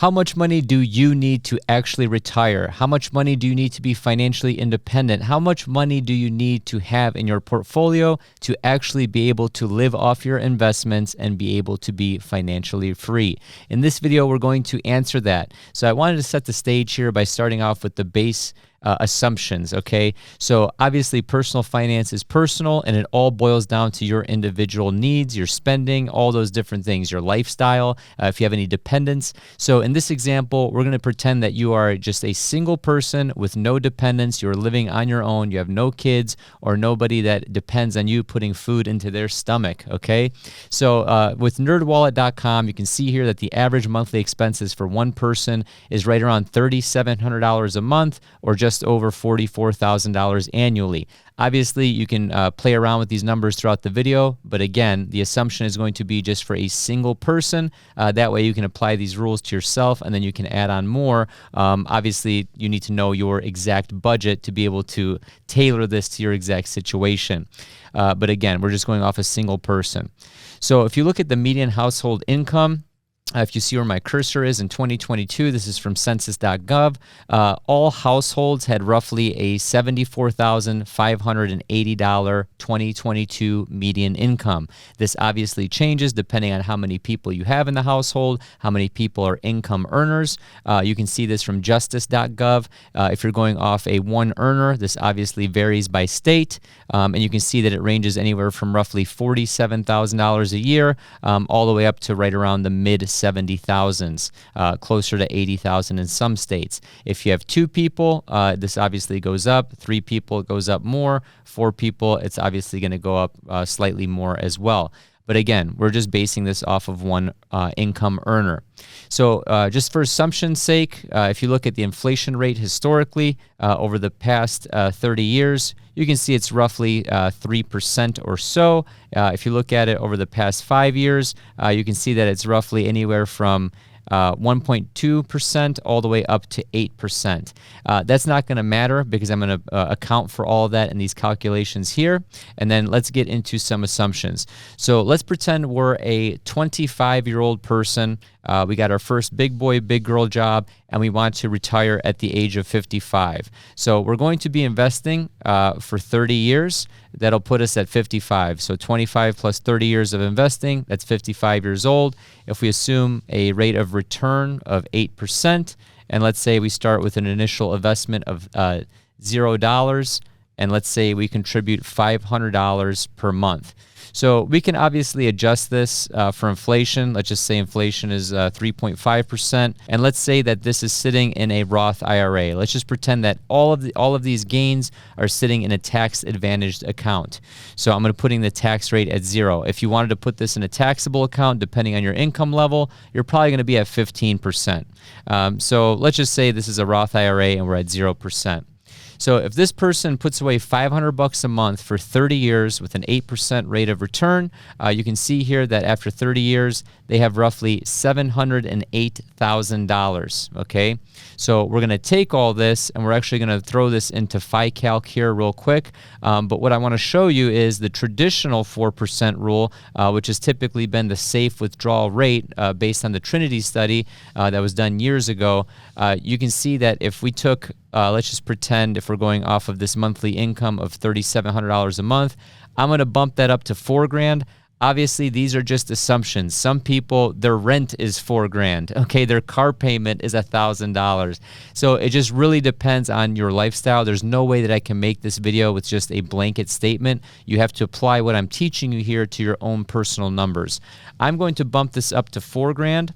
How much money do you need to actually retire? How much money do you need to be financially independent? How much money do you need to have in your portfolio to actually be able to live off your investments and be able to be financially free? In this video, we're going to answer that. So I wanted to set the stage here by starting off with the base assumptions, okay? So obviously personal finance is personal and it all boils down to your individual needs, your spending, all those different things, your lifestyle, if you have any dependents. So in this example, we're going to pretend that you are just a single person with no dependents. You're living on your own. You have no kids or nobody that depends on you putting food into their stomach, okay? So with nerdwallet.com, you can see here that the average monthly expenses for one person is right around $3,700 a month, or just over $44,000 annually. Obviously, you can play around with these numbers throughout the video, but again, the assumption is going to be just for a single person. That way you can apply these rules to yourself and then you can add on more. Obviously, you need to know your exact budget to be able to tailor this to your exact situation. But again, we're just going off a single person. So if you look at the median household income, if you see where my cursor is in 2022, this is from census.gov, all households had roughly a $74,580 2022 median income. This obviously changes depending on how many people you have in the household, how many people are income earners. You can see this from justice.gov. If you're going off a one earner, this obviously varies by state, and you can see that it ranges anywhere from roughly $47,000 a year all the way up to right around the mid 70,000s, closer to 80,000 in some states. If you have two people, this obviously goes up. Three people, it goes up more. Four people, it's obviously going to go up slightly more as well. But again, we're just basing this off of one income earner. So just for assumption's sake, if you look at the inflation rate historically over the past 30 years, you can see it's roughly 3% or so. If you look at it over the past 5 years, you can see that it's roughly anywhere from 1.2% all the way up to 8%. That's not going to matter because I'm going to account for all of that in these calculations here. And then let's get into some assumptions. So let's pretend we're a 25-year-old person. We got our first big boy, big girl job, and we want to retire at the age of 55. So we're going to be investing for 30 years. That'll put us at 55. So 25 plus 30 years of investing, that's 55 years old. If we assume a rate of return of 8%, and let's say we start with an initial investment of $0, and let's say we contribute $500 per month. So we can obviously adjust this for inflation. Let's just say inflation is 3.5%, and let's say that this is sitting in a Roth IRA. Let's just pretend that all of these gains are sitting in a tax-advantaged account. So I'm going to put in the tax rate at 0. If you wanted to put this in a taxable account, depending on your income level, you're probably going to be at 15%. So let's just say this is a Roth IRA and we're at 0%. So if this person puts away $500 a month for 30 years with an 8% rate of return, you can see here that after 30 years, they have roughly $708,000, okay? So we're going to take all this and we're actually going to throw this into FiCalc here real quick. But what I want to show you is the traditional 4% rule, which has typically been the safe withdrawal rate based on the Trinity study that was done years ago. You can see that if we took let's just pretend if we're going off of this monthly income of $3,700 a month, I'm going to bump that up to $4,000. Obviously, these are just assumptions. Some people, their rent is $4,000. Okay, their car payment is $1,000. So it just really depends on your lifestyle. There's no way that I can make this video with just a blanket statement. You have to apply what I'm teaching you here to your own personal numbers. I'm going to bump this up to $4,000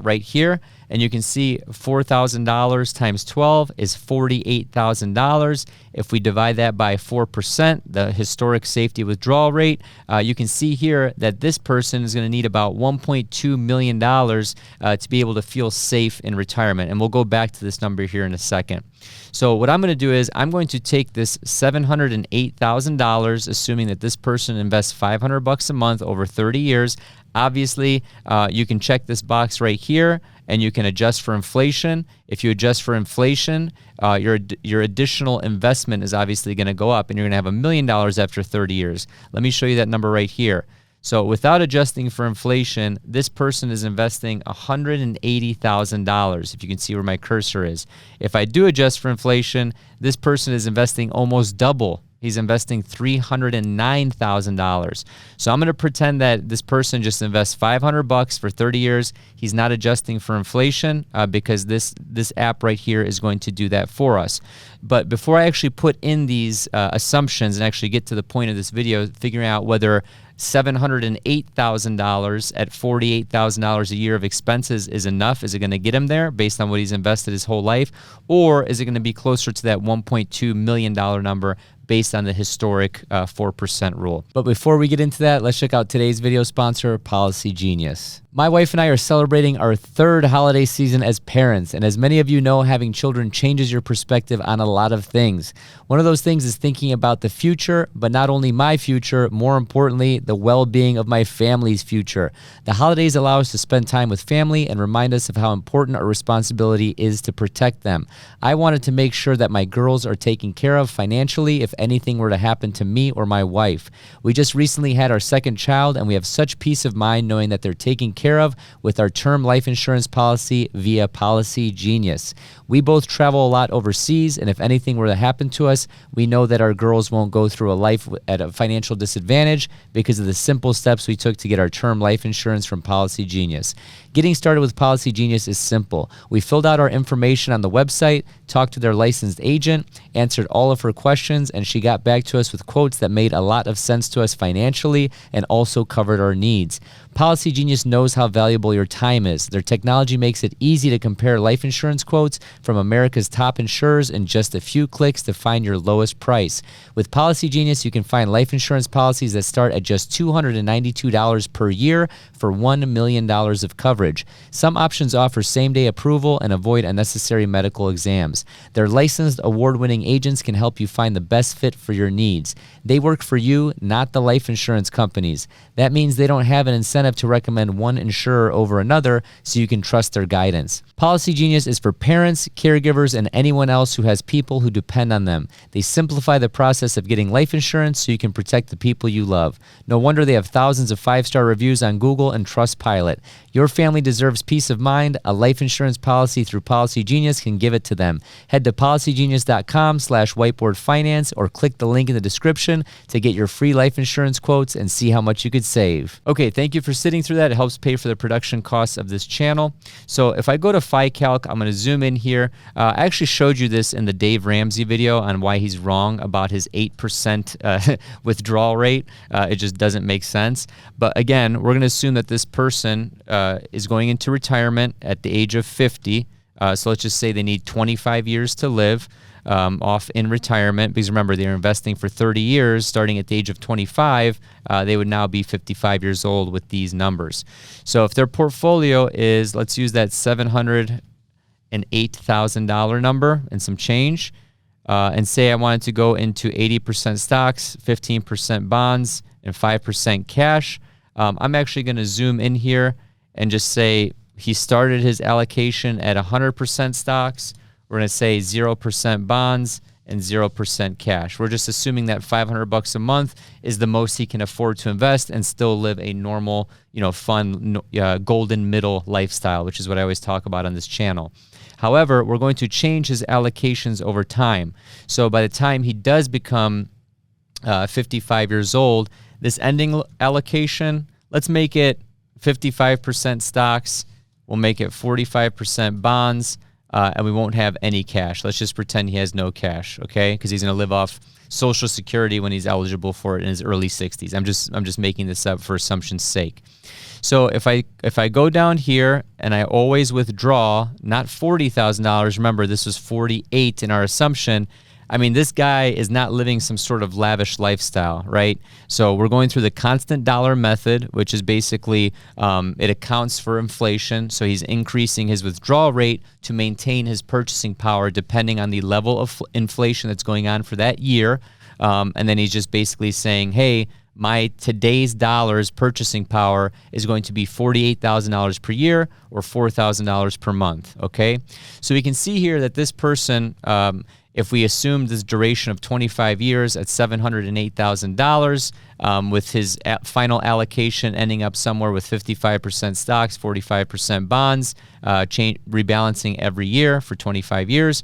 right here. And you can see $4,000 times 12 is $48,000. If we divide that by 4%, the historic safety withdrawal rate, you can see here that this person is going to need about $1.2 million to be able to feel safe in retirement. And we'll go back to this number here in a second. So what I'm going to do is I'm going to take this $708,000, assuming that this person invests $500 a month over 30 years. Obviously, you can check this box right here, and you can adjust for inflation. If you adjust for inflation, your additional investment is obviously going to go up, and you're going to have $1 million after 30 years. Let me show you that number right here. So without adjusting for inflation, this person is investing $180,000, if you can see where my cursor is. If I do adjust for inflation, this person is investing almost double. He's investing $309,000. So I'm going to pretend that this person just invests $500 for 30 years. He's not adjusting for inflation because this app right here is going to do that for us. But before I actually put in these assumptions and actually get to the point of this video, figuring out whether $708,000 at $48,000 a year of expenses is enough. Is it going to get him there based on what he's invested his whole life? Or is it going to be closer to that $1.2 million number based on the historic 4% rule? But before we get into that, let's check out today's video sponsor, Policy Genius. My wife and I are celebrating our third holiday season as parents, and as many of you know, having children changes your perspective on a lot of things. One of those things is thinking about the future, but not only my future, more importantly, the well-being of my family's future. The holidays allow us to spend time with family and remind us of how important our responsibility is to protect them. I wanted to make sure that my girls are taken care of financially if anything were to happen to me or my wife. We just recently had our second child, and we have such peace of mind knowing that they're taken care of with our term life insurance policy via Policy Genius. We both travel a lot overseas, and if anything were to happen to us, we know that our girls won't go through a life at a financial disadvantage because of the simple steps we took to get our term life insurance from Policy Genius. Getting started with Policy Genius is simple. We filled out our information on the website, talked to their licensed agent, answered all of her questions, and she got back to us with quotes that made a lot of sense to us financially and also covered our needs. Policy Genius knows how valuable your time is. Their technology makes it easy to compare life insurance quotes from America's top insurers in just a few clicks to find your lowest price. With Policy Genius, you can find life insurance policies that start at just $292 per year for $1 million of coverage. Some options offer same-day approval and avoid unnecessary medical exams. Their licensed, award-winning agents can help you find the best fit for your needs. They work for you, not the life insurance companies. That means they don't have an incentive to recommend one insurer over another, so you can trust their guidance. Policy Genius is for parents, caregivers, and anyone else who has people who depend on them. They simplify the process of getting life insurance so you can protect the people you love. No wonder they have thousands of 5-star reviews on Google and Trustpilot. Your family deserves peace of mind. A life insurance policy through Policy Genius can give it to them. Head to policygenius.com/whiteboardfinance or click the link in the description to get your free life insurance quotes and see how much you could save. Okay, thank you for sitting through that. It helps pay for the production costs of this channel. So if I go to FiCalc, I'm going to zoom in here. I actually showed you this in the Dave Ramsey video on why he's wrong about his 8% withdrawal rate. It just doesn't make sense. But again, we're going to assume that this person is going into retirement at the age of 50. So let's just say they need 25 years to live off in retirement, because remember, they're investing for 30 years starting at the age of 25. They would now be 55 years old with these numbers. So if their portfolio is, let's use that $708,000 number and some change, and say I wanted to go into 80% stocks, 15% bonds, and 5% cash, I'm actually going to zoom in here and just say he started his allocation at 100% stocks. We're going to say 0% bonds and 0% cash. We're just assuming that $500 a month is the most he can afford to invest and still live a normal, fun, golden middle lifestyle, which is what I always talk about on this channel. However, we're going to change his allocations over time. So by the time he does become 55 years old, this ending allocation, let's make it 55% stocks. We'll make it 45% bonds. And we won't have any cash. Let's just pretend he has no cash, okay? Because he's going to live off Social Security when he's eligible for it in his early 60s. I'm just making this up for assumption's sake. So if I go down here and I always withdraw, not $40,000. Remember, this was 48 in our assumption. I mean, this guy is not living some sort of lavish lifestyle, right? So we're going through the constant dollar method, which is basically it accounts for inflation. So he's increasing his withdrawal rate to maintain his purchasing power depending on the level of inflation that's going on for that year. And then he's just basically saying, hey, my today's dollars purchasing power is going to be $48,000 per year or $4,000 per month, okay? So we can see here that this person, if we assume this duration of 25 years at $708,000, with his final allocation ending up somewhere with 55% stocks, 45% bonds, rebalancing every year for 25 years,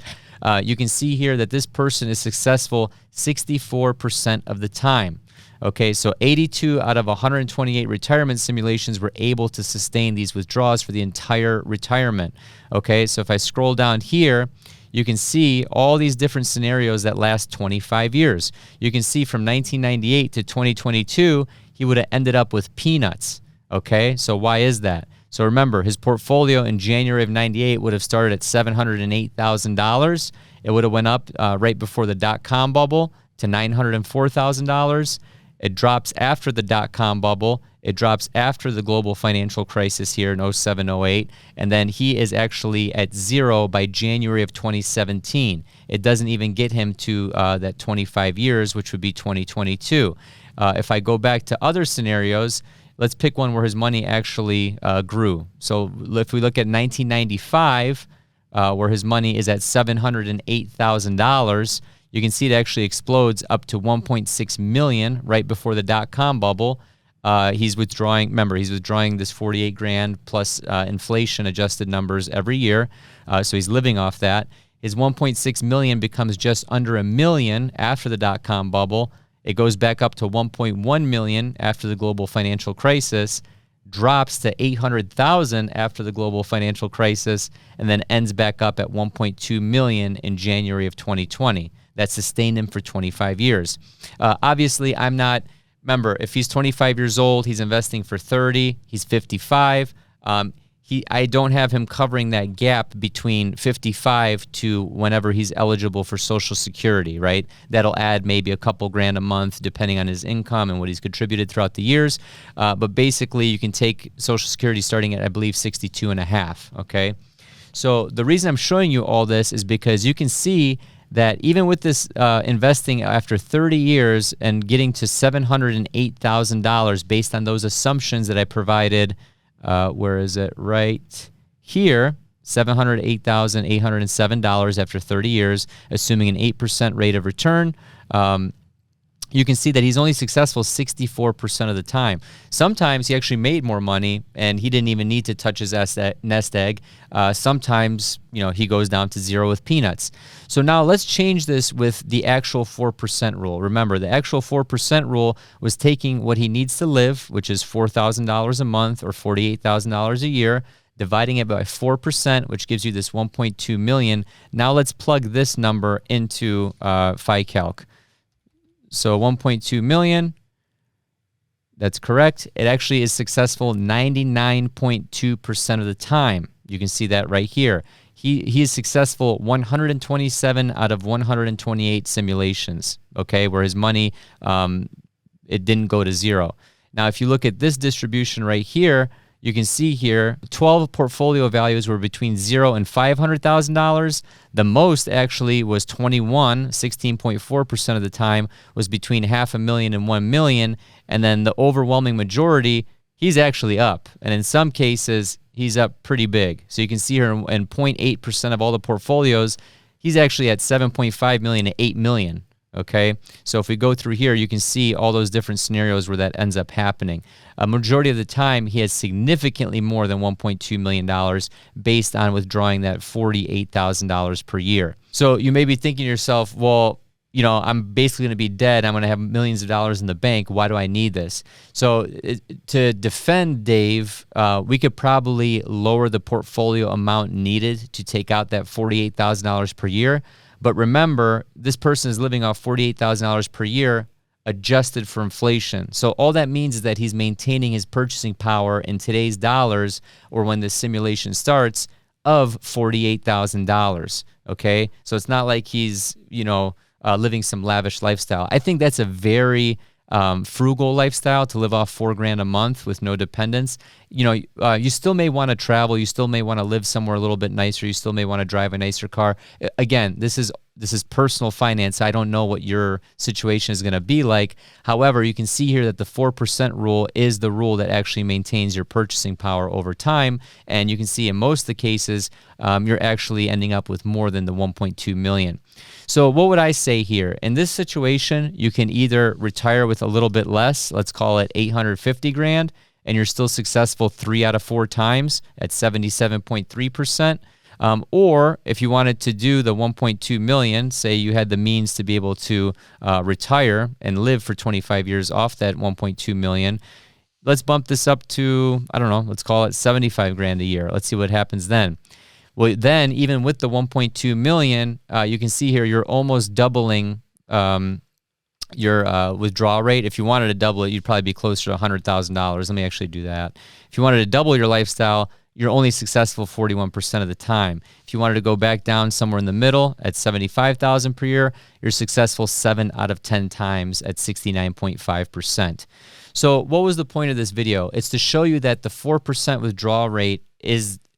you can see here that this person is successful 64% of the time. Okay, so 82 out of 128 retirement simulations were able to sustain these withdrawals for the entire retirement. Okay, so if I scroll down here, you can see all these different scenarios that last 25 years. You can see from 1998 to 2022, he would have ended up with peanuts. Okay, so why is that? So remember, his portfolio in January of 98 would have started at $708,000. It would have went up right before the dot-com bubble to $904,000. It drops after the dot-com bubble. It drops after the global financial crisis here in 07, 08. And then he is actually at zero by January of 2017. It doesn't even get him to that 25 years, which would be 2022. If I go back to other scenarios, let's pick one where his money actually grew. So if we look at 1995, where his money is at $708,000, you can see it actually explodes up to 1.6 million right before the dot-com bubble. He's withdrawing, remember, he's withdrawing this 48 grand plus inflation adjusted numbers every year. So he's living off that. His 1.6 million becomes just under a million after the dot-com bubble. It goes back up to 1.1 million after the global financial crisis, drops to 800,000 after the global financial crisis, and then ends back up at 1.2 million in January of 2020. That sustained him for 25 years. Obviously, I'm not, remember, if he's 25 years old, he's investing for 30, he's 55. I don't have him covering that gap between 55 to whenever he's eligible for Social Security, right? That'll add maybe a couple grand a month depending on his income and what he's contributed throughout the years. But basically, you can take Social Security starting at, I believe, 62 and a half, okay? So the reason I'm showing you all this is because you can see that even with this investing after 30 years and getting to $708,000 based on those assumptions that I provided, where is it? Right here, $708,807 after 30 years, assuming an 8% rate of return. You can see that he's only successful 64% of the time. Sometimes he actually made more money and he didn't even need to touch his nest egg. Sometimes, he goes down to zero with peanuts. So now let's change this with the actual 4% rule. Remember, the actual 4% rule was taking what he needs to live, which is $4,000 a month or $48,000 a year, dividing it by 4%, which gives you this 1.2 million. Now let's plug this number into FiCalc. So 1.2 million, that's correct. It actually is successful 99.2% of the time. You can see that right here. He is successful 127 out of 128 simulations, okay, where his money, it didn't go to zero. Now, if you look at this distribution right here, you can see here 12 portfolio values were between $0 and $500,000. The most actually was 21, 16.4% of the time was between $500,000 and $1 million. And then the overwhelming majority, he's actually up. And in some cases, he's up pretty big. So you can see here in 0.8% of all the portfolios, he's actually at 7.5 million to 8 million. Okay, so if we go through here, you can see all those different scenarios where that ends up happening. A majority of the time, he has significantly more than $1.2 million based on withdrawing that $48,000 per year. So you may be thinking to yourself, well, I'm basically going to be dead. I'm going to have millions of dollars in the bank. Why do I need this? So to defend Dave, we could probably lower the portfolio amount needed to take out that $48,000 per year. But remember, this person is living off $48,000 per year adjusted for inflation. So all that means is that he's maintaining his purchasing power in today's dollars, or when the simulation starts, of $48,000. Okay? So it's not like he's, living some lavish lifestyle. I think that's a very frugal lifestyle to live off $4,000 a month with no dependents. You still may want to travel. You still may want to live somewhere a little bit nicer. You still may want to drive a nicer car. Again, this is this is personal finance. I don't know what your situation is going to be like. However, you can see here that the 4% rule is the rule that actually maintains your purchasing power over time. And you can see in most of the cases, you're actually ending up with more than the 1.2 million. So what would I say here? In this situation, you can either retire with a little bit less, let's call it 850 grand, and you're still successful 3 out of 4 times at 77.3%. Or if you wanted to do the 1.2 million, say you had the means to be able to retire and live for 25 years off that 1.2 million, let's bump this up to, I don't know, let's call it 75 grand a year. Let's see what happens then. Well, then even with the 1.2 million, you can see here you're almost doubling your withdrawal rate. If you wanted to double it, you'd probably be closer to $100,000. Let me actually do that. If you wanted to double your lifestyle, you're only successful 41% of the time. If you wanted to go back down somewhere in the middle at 75,000 per year, you're successful 7 out of 10 times at 69.5%. So what was the point of this video? It's to show you that the 4% withdrawal rate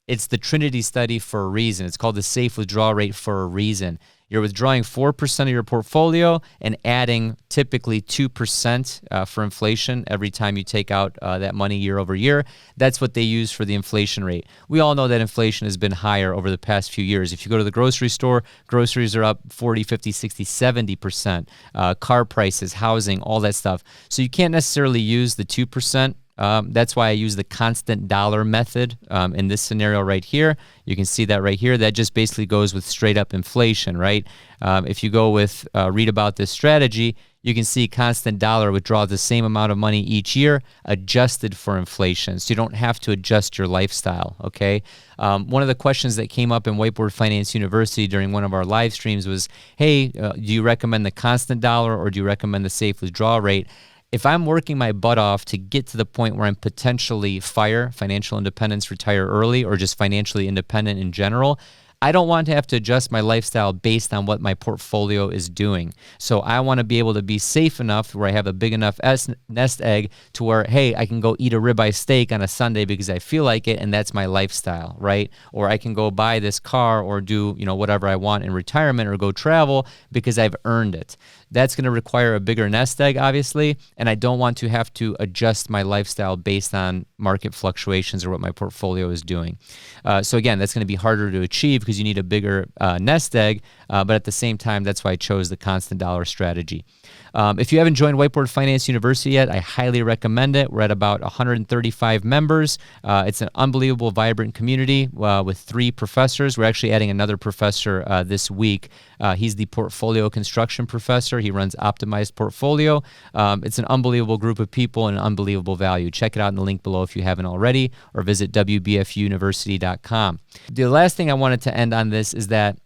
it's the Trinity study for a reason. It's called the safe withdrawal rate for a reason. You're withdrawing 4% of your portfolio and adding typically 2% for inflation every time you take out that money year over year. That's what they use for the inflation rate. We all know that inflation has been higher over the past few years. If you go to the grocery store, groceries are up 40, 50, 60, 70%. Car prices, housing, all that stuff. So you can't necessarily use the 2%. That's why I use the constant dollar method in this scenario right here. You can see that right here. That just basically goes with straight up inflation, right? If you go with read about this strategy, you can see constant dollar withdraws the same amount of money each year adjusted for inflation. So you don't have to adjust your lifestyle, okay? One of the questions that came up in WhiteBoard Finance University during one of our live streams was, hey, do you recommend the constant dollar or do you recommend the safe withdrawal rate? If I'm working my butt off to get to the point where I'm potentially financial independence, retire early, or just financially independent in general, I don't want to have to adjust my lifestyle based on what my portfolio is doing. So I want to be able to be safe enough where I have a big enough nest egg to where, hey, I can go eat a ribeye steak on a Sunday because I feel like it and that's my lifestyle, right? Or I can go buy this car or do, whatever I want in retirement or go travel because I've earned it. That's going to require a bigger nest egg, obviously, and I don't want to have to adjust my lifestyle based on market fluctuations or what my portfolio is doing. So again, that's going to be harder to achieve because you need a bigger nest egg, but at the same time, that's why I chose the constant dollar strategy. If you haven't joined WhiteBoard Finance University yet, I highly recommend it. We're at about 135 members. It's an unbelievable, vibrant community with 3 professors. We're actually adding another professor this week. He's the portfolio construction professor. He runs Optimized Portfolio. It's an unbelievable group of people and an unbelievable value. Check it out in the link below if you haven't already, or visit WBFUuniversity.com. The last thing I wanted to end on this is that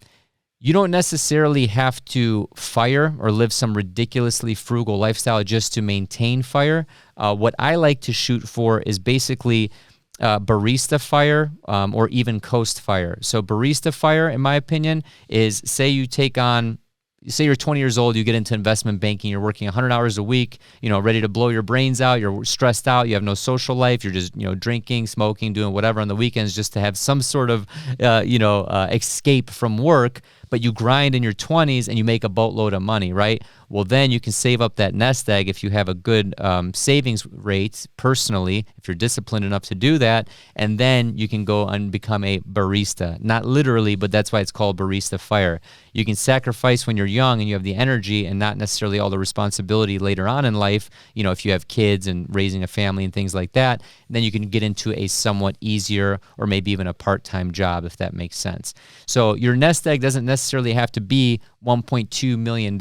you don't necessarily have to fire or live some ridiculously frugal lifestyle just to maintain fire. What I like to shoot for is basically barista fire or even coast fire. So barista fire, in my opinion, is say you're 20 years old, you get into investment banking, you're working 100 hours a week, ready to blow your brains out, you're stressed out, you have no social life, you're just, drinking, smoking, doing whatever on the weekends just to have some sort of, escape from work, but you grind in your 20s and you make a boatload of money, right? Well, then you can save up that nest egg if you have a good savings rate personally, if you're disciplined enough to do that, and then you can go and become a barista. Not literally, but that's why it's called barista fire. You can sacrifice when you're young and you have the energy and not necessarily all the responsibility later on in life, if you have kids and raising a family and things like that, then you can get into a somewhat easier or maybe even a part-time job, if that makes sense. So your nest egg doesn't necessarily have to be $1.2 million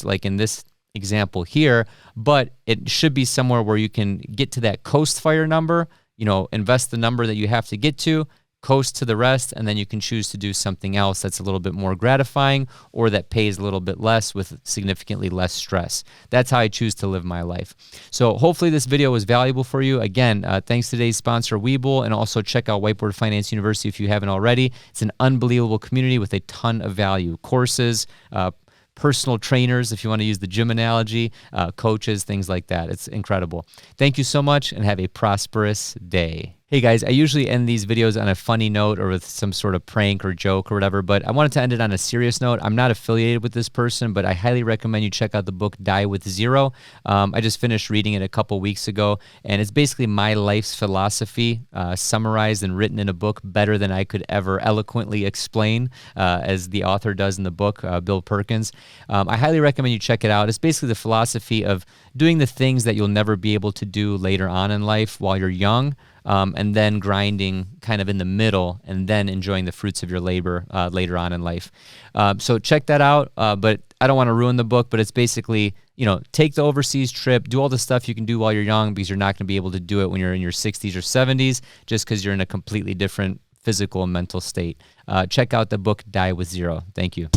like in this example here, but it should be somewhere where you can get to that coast fire number, invest the number that you have to get to, coast to the rest, and then you can choose to do something else that's a little bit more gratifying or that pays a little bit less with significantly less stress. That's how I choose to live my life. So hopefully this video was valuable for you. Again, thanks to today's sponsor, Webull, and also check out WhiteBoard Finance University if you haven't already. It's an unbelievable community with a ton of value. Courses, personal trainers, if you want to use the gym analogy, coaches, things like that. It's incredible. Thank you so much and have a prosperous day. Hey guys, I usually end these videos on a funny note or with some sort of prank or joke or whatever, but I wanted to end it on a serious note. I'm not affiliated with this person, but I highly recommend you check out the book Die with Zero. I just finished reading it a couple weeks ago, and it's basically my life's philosophy summarized and written in a book better than I could ever eloquently explain, as the author does in the book, Bill Perkins. I highly recommend you check it out. It's basically the philosophy of doing the things that you'll never be able to do later on in life while you're young, and then grinding kind of in the middle and then enjoying the fruits of your labor later on in life. So check that out, but I don't want to ruin the book, but it's basically, take the overseas trip, do all the stuff you can do while you're young, because you're not going to be able to do it when you're in your 60s or 70s, just because you're in a completely different physical and mental state. Check out the book Die with Zero. Thank you.